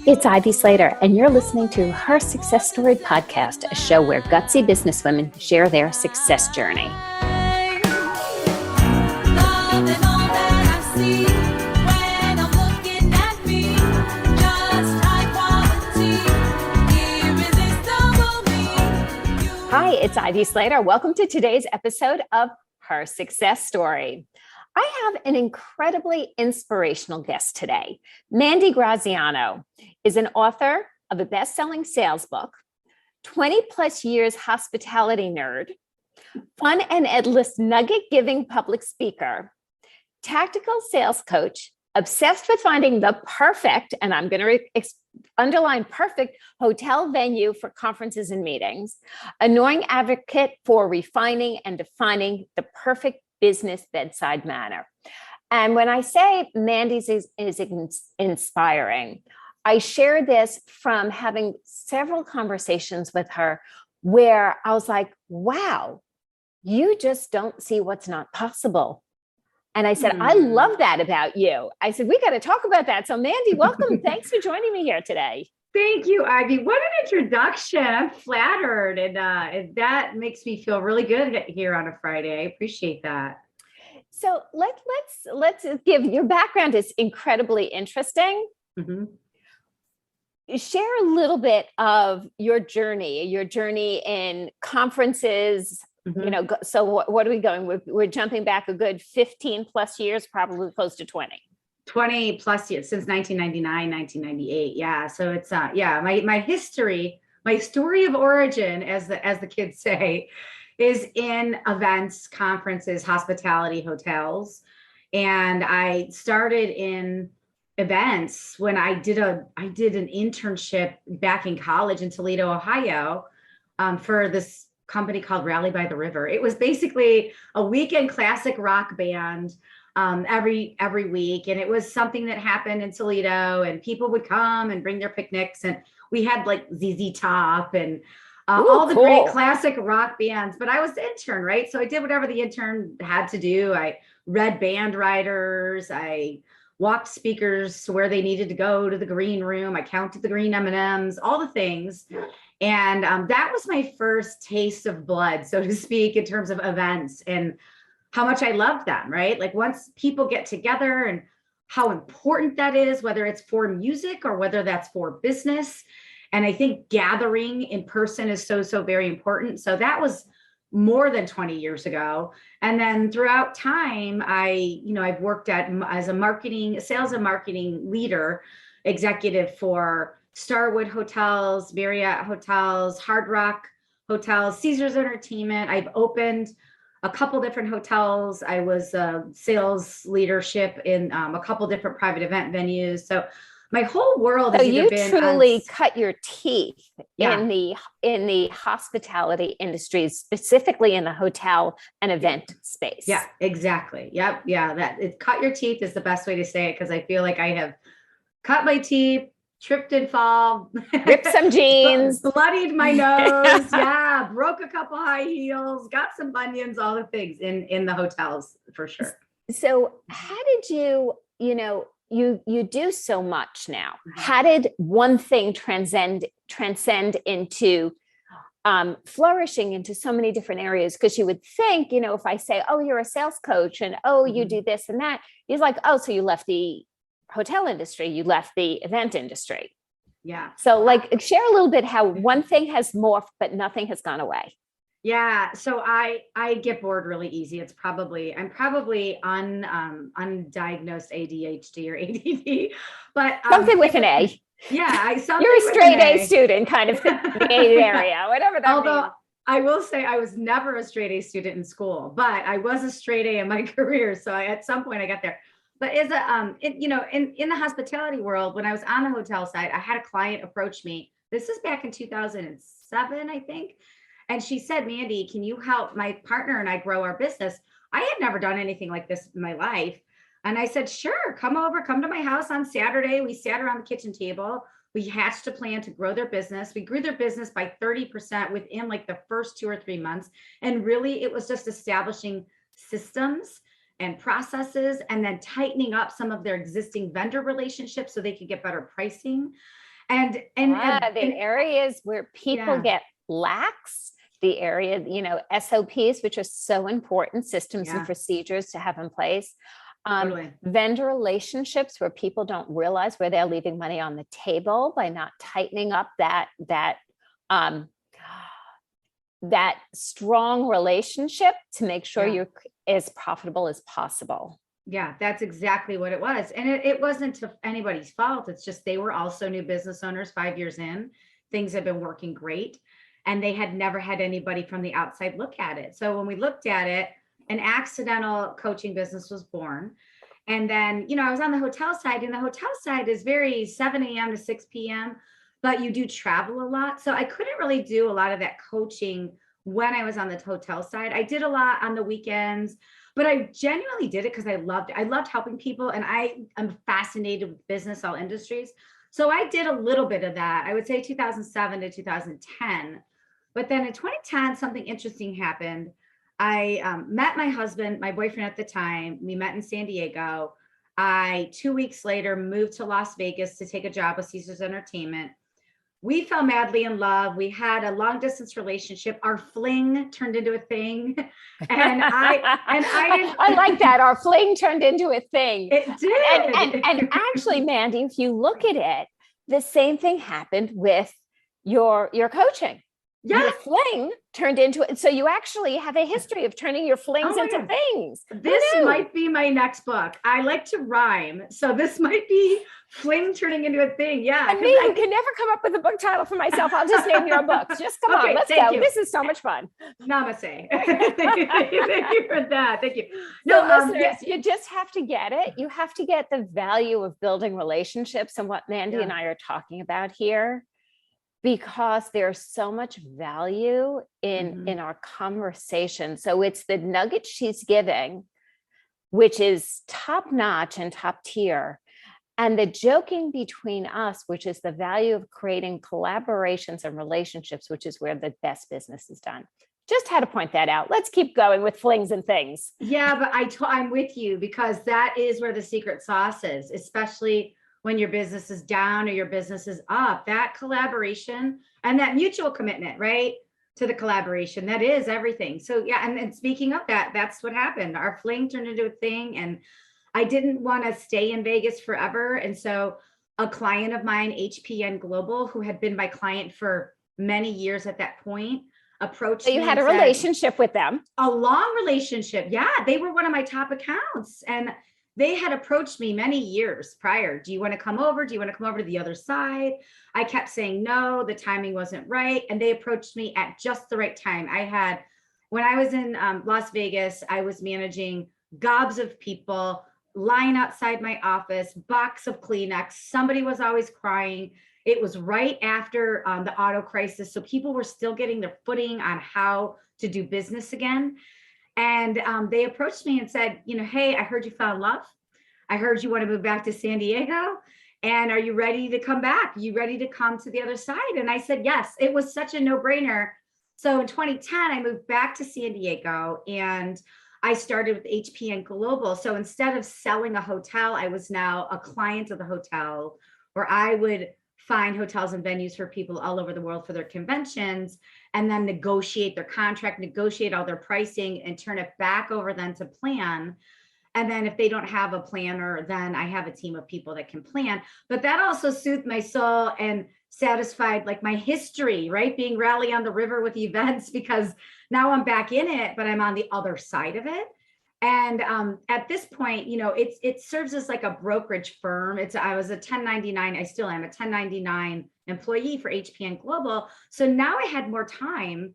It's Ivy Slater, and you're listening to Her Success Story podcast, a show where gutsy businesswomen share their success journey. Hi, it's Ivy Slater. Welcome to today's episode of Her Success Story. I have an incredibly inspirational guest today. Mandi Graziano is an author of a best-selling sales book, 20 plus years hospitality nerd, fun and endless nugget-giving public speaker, tactical sales coach, obsessed with finding the perfect, and I'm going to underline perfect, hotel venue for conferences and meetings, annoying advocate for refining and defining the perfect business bedside manner. And when I say Mandi's is inspiring, I share this from having several conversations with her where I was like, wow, you just don't see what's not possible. And I said, I love that about you. I said, we got to talk about that. So Mandi, welcome. Thanks for joining me here today. Thank you, Ivy. What an introduction. I'm flattered. And that makes me feel really good here on a Friday. I appreciate that. So let's give, your background is incredibly interesting. Mm-hmm. Share a little bit of your journey in conferences. Mm-hmm. You know, so what are we going? We're jumping back a good 15 plus years, probably close to 20. 20 plus years, since 1999, 1998. Yeah. So it's, my history, my story of origin, as the kids say, is in events, conferences, hospitality, hotels. And I started in events when I did an internship back in college in Toledo, Ohio, for this company called Rally by the River. It was basically a weekend classic rock band every week. And it was something that happened in Toledo, and people would come and bring their picnics. And we had like ZZ Top and all the great classic rock bands. But I was the intern, right? So I did whatever the intern had to do. I read band riders. I walked speakers to where they needed to go to the green room. I counted the green M&Ms, all the things. And that was my first taste of blood, so to speak, in terms of events and how much I loved them, right? Like once people get together and how important that is, whether it's for music or whether that's for business. And I think gathering in person is so very important. So that was more than 20 years ago. And then throughout time, I've worked as a sales and marketing leader, executive for Starwood Hotels, Marriott Hotels, Hard Rock Hotels, Caesars Entertainment. I've opened a couple different hotels. I was sales leadership in a couple different private event venues. So my whole world has you truly cut your teeth in the hospitality industry, specifically in the hotel and event space. Yeah, exactly. Yep. Yeah. Cut your teeth is the best way to say it, because I feel like I have cut my teeth, tripped and fall, ripped some jeans, bloodied my nose. Yeah. Broke a couple high heels, got some bunions, all the things in the hotels for sure. So how did you do so much now. How did one thing transcend into flourishing into so many different areas? Because you would think, if I say, oh, you're a sales coach and you do this and that, he's like, oh, so you left the hotel industry, you left the event industry. Yeah. So share a little bit how one thing has morphed, but nothing has gone away. Yeah. So I get bored really easy. I'm probably undiagnosed ADHD or ADD, but something with an A. Yeah. You're a straight A student kind of in the area, whatever that means. I will say I was never a straight A student in school, but I was a straight A in my career. So at some point I got there. But in the hospitality world, when I was on the hotel side, I had a client approach me. This is back in 2007, I think. And she said, Mandi, can you help my partner and I grow our business? I had never done anything like this in my life. And I said, sure, come to my house on Saturday. We sat around the kitchen table. We hatched a plan to grow their business. We grew their business by 30% within like the first 2 or 3 months. And really, it was just establishing systems and processes and then tightening up some of their existing vendor relationships so they could get better pricing. The areas where people get lax, the area, SOPs, which are so important, systems and procedures to have in place. Totally. Vendor relationships where people don't realize where they're leaving money on the table by not tightening up that strong relationship to make sure you're as profitable as possible. Yeah, that's exactly what it was. And it wasn't to anybody's fault. It's just they were also new business owners 5 years in. Things have been working great. And they had never had anybody from the outside look at it. So when we looked at it, an accidental coaching business was born. And then, I was on the hotel side, and the hotel side is very 7 a.m. to 6 p.m., but you do travel a lot. So I couldn't really do a lot of that coaching when I was on the hotel side. I did a lot on the weekends, but I genuinely did it because I loved helping people. And I am fascinated with business, all industries. So I did a little bit of that. I would say 2007 to 2010. But then in 2010, something interesting happened. I met my husband, my boyfriend at the time. We met in San Diego. 2 weeks later, moved to Las Vegas to take a job with Caesars Entertainment. We fell madly in love. We had a long distance relationship. Our fling turned into a thing. And I like that. Our fling turned into a thing. It did. And actually, Mandi, if you look at it, the same thing happened with your coaching. Yeah. Your fling turned into it. So you actually have a history of turning your flings into things. This might be my next book. I like to rhyme. So this might be fling turning into a thing. Yeah. I can never come up with a book title for myself. I'll just name your books. Just come on, let's go. This is so much fun. Namaste. Thank you for that. Thank you. No, listeners, you just have to get it. You have to get the value of building relationships and what Mandi and I are talking about here, because there's so much value in our conversation. So it's the nugget she's giving, which is top notch and top tier. And the joking between us, which is the value of creating collaborations and relationships, which is where the best business is done. Just had to point that out. Let's keep going with flings and things. Yeah, but I'm with you, because that is where the secret sauce is, especially when your business is down or your business is up. That collaboration and that mutual commitment, right, to the collaboration, that is everything. So yeah, and speaking of that, that's what happened. Our fling turned into a thing, and I didn't want to stay in Vegas forever. And so a client of mine, HPN Global, who had been my client for many years at that point, approached me. So you had a relationship with them. A long relationship. Yeah, they were one of my top accounts. And they had approached me many years prior. Do you want to come over? Do you want to come over to the other side? I kept saying no, the timing wasn't right. And they approached me at just the right time. When I was in Las Vegas, I was managing gobs of people, line outside my office, box of Kleenex. Somebody was always crying. It was right after the auto crisis. So people were still getting their footing on how to do business again. And they approached me and said, hey, I heard you fell in love. I heard you want to move back to San Diego. And are you ready to come back? You ready to come to the other side? And I said, yes. It was such a no-brainer. So in 2010, I moved back to San Diego, and I started with HPN Global. So instead of selling a hotel, I was now a client of the hotel, where I would find hotels and venues for people all over the world for their conventions, and then negotiate their contract, negotiate all their pricing, and turn it back over then to plan. And then if they don't have a planner, then I have a team of people that can plan. But that also soothed my soul and satisfied like my history, right? Being rally on the river with events, because now I'm back in it, but I'm on the other side of it. And at this point, it serves as like a brokerage firm. I was a 1099. I still am a 1099 employee for HPN Global. So now I had more time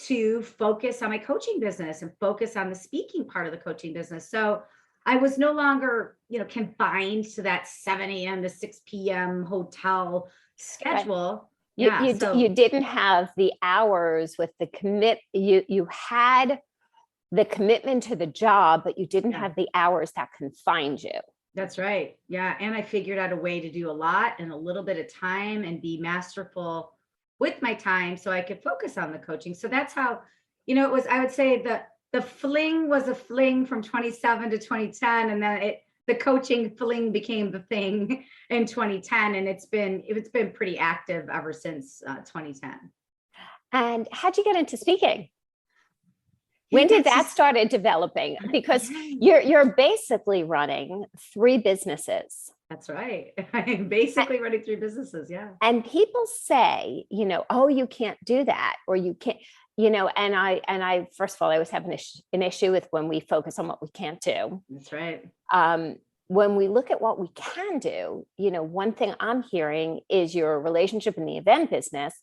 to focus on my coaching business and focus on the speaking part of the coaching business. So I was no longer, confined to that 7 a.m. to 6 p.m. hotel schedule. You didn't have the hours with the you had the commitment to the job, but you didn't have the hours that confined you. That's right. Yeah. And I figured out a way to do a lot in a little bit of time and be masterful with my time so I could focus on the coaching. So that's how, it was, I would say the fling was a fling from 27 to 2010. And then the coaching fling became the thing in 2010, and it's been pretty active ever since 2010. And how'd you get into speaking? When did that started developing? Because you're basically running 3 businesses. That's right. I'm basically running 3 businesses. Yeah. And people say, oh, you can't do that, or you can't, and I, first of all, I always have an issue with when we focus on what we can't do. That's right. When we look at what we can do, one thing I'm hearing is your relationship in the event business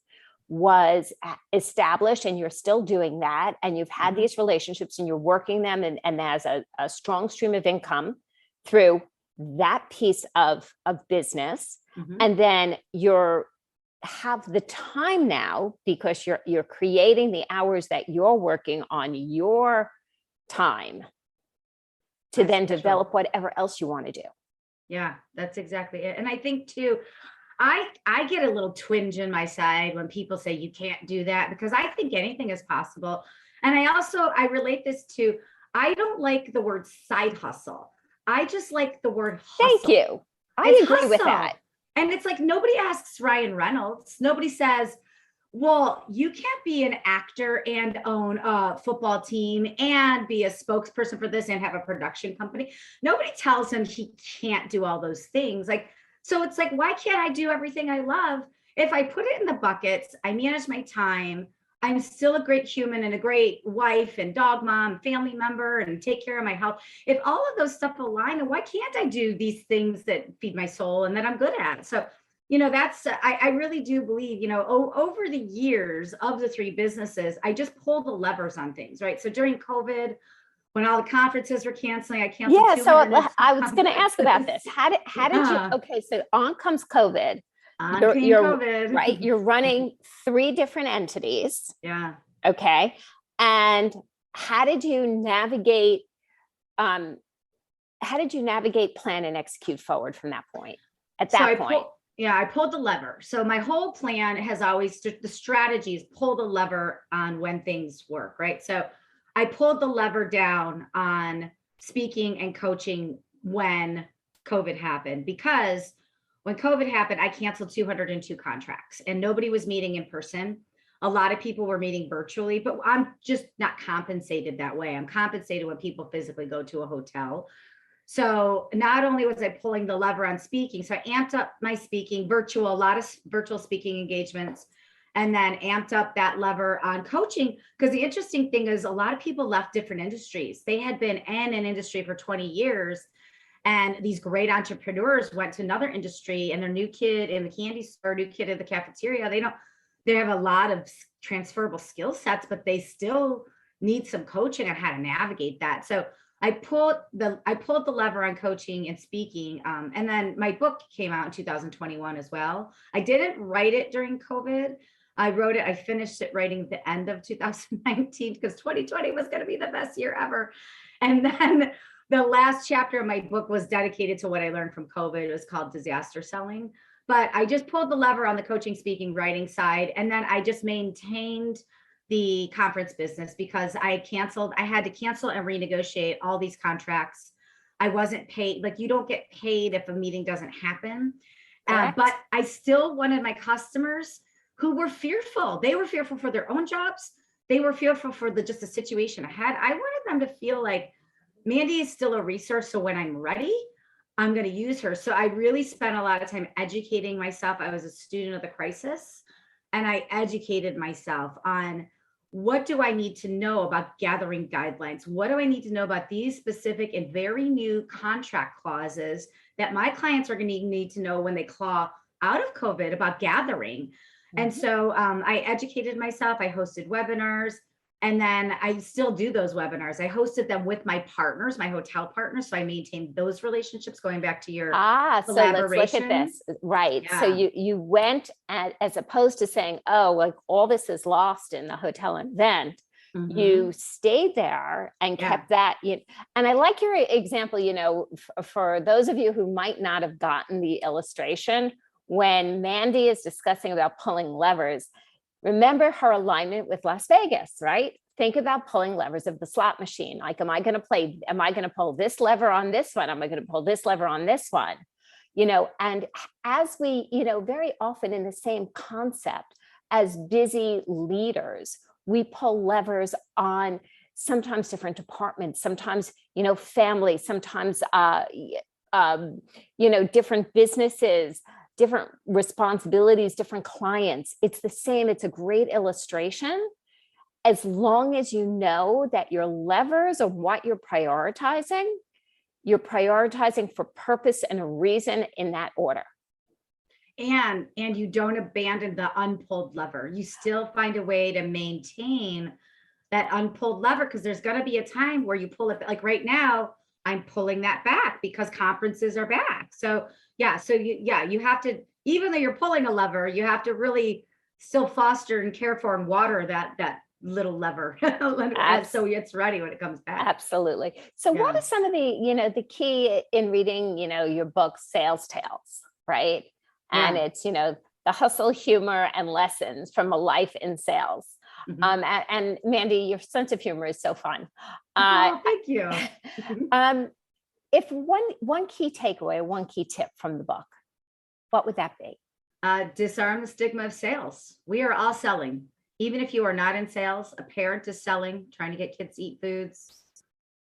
was established, and you're still doing that. And you've had these relationships and you're working them, and there's a strong stream of income through that piece of business. And then have the time now, because you're creating the hours that you're working on your time to then develop whatever else you want to do. Yeah, that's exactly it. And I think too, I get a little twinge in my side when people say you can't do that, because I think anything is possible. And I relate this to, I don't like the word side hustle. I just like the word hustle. Thank you. I agree with that. And it's like, nobody asks Ryan Reynolds. Nobody says, well, you can't be an actor and own a football team and be a spokesperson for this and have a production company. Nobody tells him he can't do all those things. So it's like, why can't I do everything I love? If I put it in the buckets, I manage my time, I'm still a great human and a great wife and dog mom, family member, and take care of my health. If all of those stuff align, why can't I do these things that feed my soul and that I'm good at? So, that's, I really do believe, over the years of the 3 businesses, I just pulled the levers on things, right? So during COVID, when all the conferences were canceling, I canceled. Yeah. So I was going to ask about this. How did you, okay. So on comes COVID. COVID. Right. You're running 3 different entities. Yeah. Okay. And how did you navigate, plan and execute forward from that point? At that point? I pulled the lever. So my whole plan has always, the strategies pull the lever on when things work, right? So I pulled the lever down on speaking and coaching when COVID happened, because when COVID happened, I canceled 202 contracts and nobody was meeting in person. A lot of people were meeting virtually, but I'm just not compensated that way. I'm compensated when people physically go to a hotel. So not only was I pulling the lever on speaking, so I amped up my speaking, a lot of virtual speaking engagements, and then amped up that lever on coaching. Because the interesting thing is, a lot of people left different industries. They had been in an industry for 20 years. And these great entrepreneurs went to another industry, and their new kid in the candy store, new kid in the cafeteria, they have a lot of transferable skill sets, but they still need some coaching on how to navigate that. So I pulled the lever on coaching and speaking. And then my book came out in 2021 as well. I didn't write it during COVID. I finished it writing at the end of 2019, because 2020 was going to be the best year ever. And then the last chapter of my book was dedicated to what I learned from COVID. It was called Disaster Selling. But I just pulled the lever on the coaching, speaking, writing side. And then I just maintained the conference business, because I had to cancel and renegotiate all these contracts. I wasn't paid. Like, you don't get paid if a meeting doesn't happen. But I still wanted my customers who were fearful. They were fearful for their own jobs. They were fearful for just the situation I had. I wanted them to feel like Mandi is still a resource. So when I'm ready, I'm going to use her. So I really spent a lot of time educating myself. I was a student of the crisis, and I educated myself on, what do I need to know about gathering guidelines? What do I need to know about these specific and very new contract clauses that my clients are going to need to know when they claw out of COVID about gathering? Mm-hmm. And so I educated myself. I hosted webinars. And then I still do those webinars. I hosted them with my partners, my hotel partners. So I maintained those relationships, going back to your so let's look at this. Right. Yeah. So you went as opposed to saying, oh, like all this is lost in the hotel event. Mm-hmm. You stayed there and kept that. And I like your example, for those of you who might not have gotten the illustration, when Mandi is discussing about pulling levers, remember her alignment with Las Vegas, right? think about pulling levers of the slot machine. Like, am I going to pull this lever on this one? Am I going to pull this lever on this one? And as we, very often in the same concept, as busy leaders, we pull levers on sometimes different departments, sometimes, family, sometimes, different businesses, different responsibilities, different clients. It's the same. It's a great illustration. As long as you know that your levers of what you're prioritizing for purpose and a reason in that order. And you don't abandon the unpulled lever. You still find a way to maintain that unpulled lever, because there's going to be a time where you pull it. Like right now, I'm pulling that back because conferences are back. So you have to, even though you're pulling a lever, you have to really still foster and care for and water that little lever so it's ready when it comes back. Absolutely. So what are some of the, the key in reading, your book, Sales Tales, right? And it's, the hustle, humor, and lessons from a life in sales. Mm-hmm. And Mandi, your sense of humor is so fun. Thank you. If one key takeaway, one key tip from the book, what would that be? Disarm the stigma of sales. We are all selling. Even if you are not in sales, a parent is selling, trying to get kids to eat foods.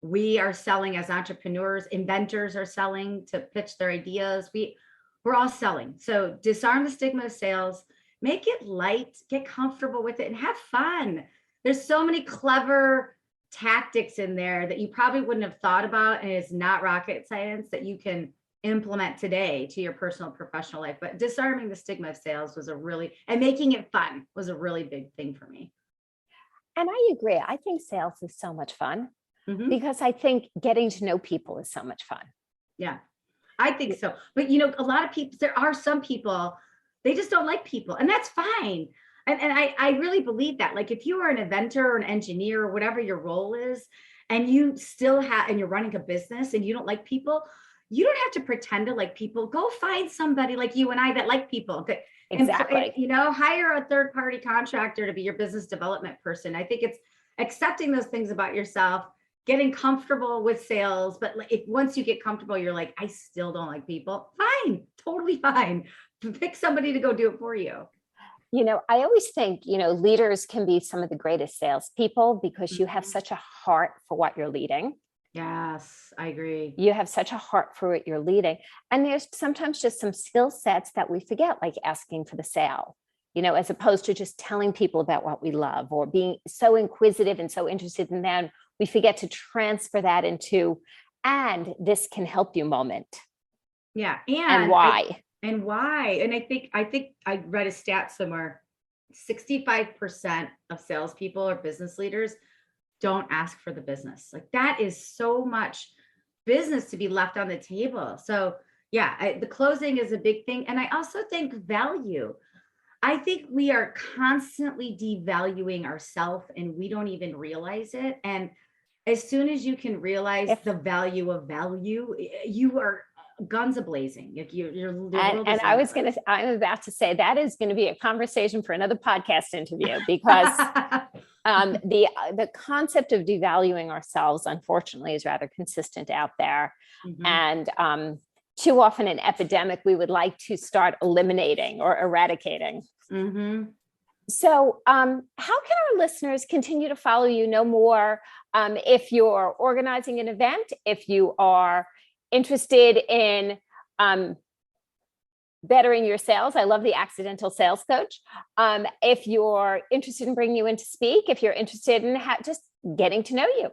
We are selling as entrepreneurs. Inventors are selling to pitch their ideas. We're all selling. So disarm the stigma of sales, make it light, get comfortable with it, and have fun. There's so many clever tactics in there that you probably wouldn't have thought about, and it's not rocket science, that you can implement today to your personal professional life. But disarming the stigma of sales and making it fun was a really big thing for me. And I agree. I think sales is so much fun because I think getting to know people is so much fun. Yeah, I think so. But a lot of people, there are some people, they just don't like people, and that's fine. And I really believe that. Like, if you are an inventor or an engineer or whatever your role is, and you're running a business and you don't like people, you don't have to pretend to like people. Go find somebody like you and I that like people. Exactly. Hire a third-party contractor to be your business development person. I think it's accepting those things about yourself, getting comfortable with sales. But if once you get comfortable, you're like, I still don't like people. Fine, totally fine. Pick somebody to go do it for you. I always think, leaders can be some of the greatest salespeople because you have such a heart for what you're leading. Yes, I agree. You have such a heart for what you're leading. And there's sometimes just some skill sets that we forget, like asking for the sale, as opposed to just telling people about what we love or being so inquisitive and so interested in them. We forget to transfer that into, and this can help you moment. Yeah. And why? And I think I read a stat somewhere, 65% of salespeople or business leaders don't ask for the business. Like, that is so much business to be left on the table. So the closing is a big thing. And I also think value. I think we are constantly devaluing ourselves and we don't even realize it. And as soon as you can realize the value of value, you are guns a-blazing. Like I'm about to say that is going to be a conversation for another podcast interview, because the concept of devaluing ourselves, unfortunately, is rather consistent out there. And too often an epidemic we would like to start eliminating or eradicating. So how can our listeners continue to follow you, know more? If you're organizing an event, if you are interested in bettering your sales, I love the accidental sales coach. If you're interested in bringing you in to speak, if you're interested in just getting to know you.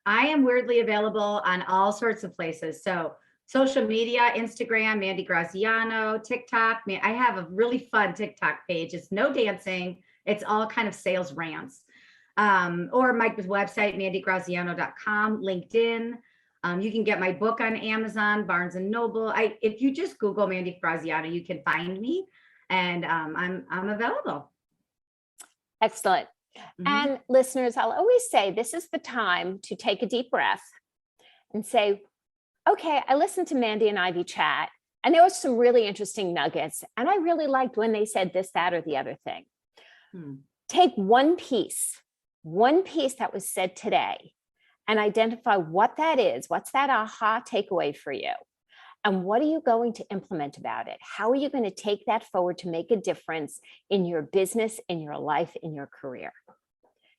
I am weirdly available on all sorts of places. So social media, Instagram, Mandi Graziano, TikTok. I have a really fun TikTok page. It's no dancing. It's all kind of sales rants. Or my website, mandigraziano.com, LinkedIn. You can get my book on Amazon, Barnes and Noble. If you just Google Mandi Graziano, you can find me, and I'm available. Excellent. And listeners, I'll always say this is the time to take a deep breath and say, okay, I listened to Mandi and Ivy chat, and there was some really interesting nuggets, and I really liked when they said this, that, or the other thing. Take one piece one piece that was said today and identify what that is. What's that aha takeaway for you? And what are you going to implement about it? How are you going to take that forward to make a difference in your business, in your life, in your career?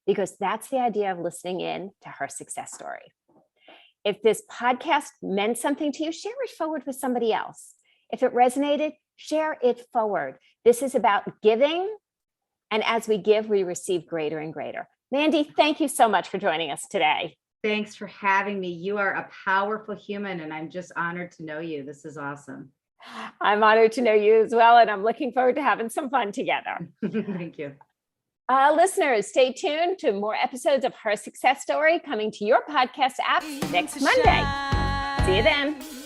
Because that's the idea of listening in to her success story. If this podcast meant something to you, share it forward with somebody else. If it resonated, share it forward. This is about giving. And as we give, we receive greater and greater. Mandi, thank you so much for joining us today. Thanks for having me. You are a powerful human, and I'm just honored to know you. This is awesome. I'm honored to know you as well, and I'm looking forward to having some fun together. Thank you. Listeners, stay tuned to more episodes of Her Success Story coming to your podcast app next Monday. See you then.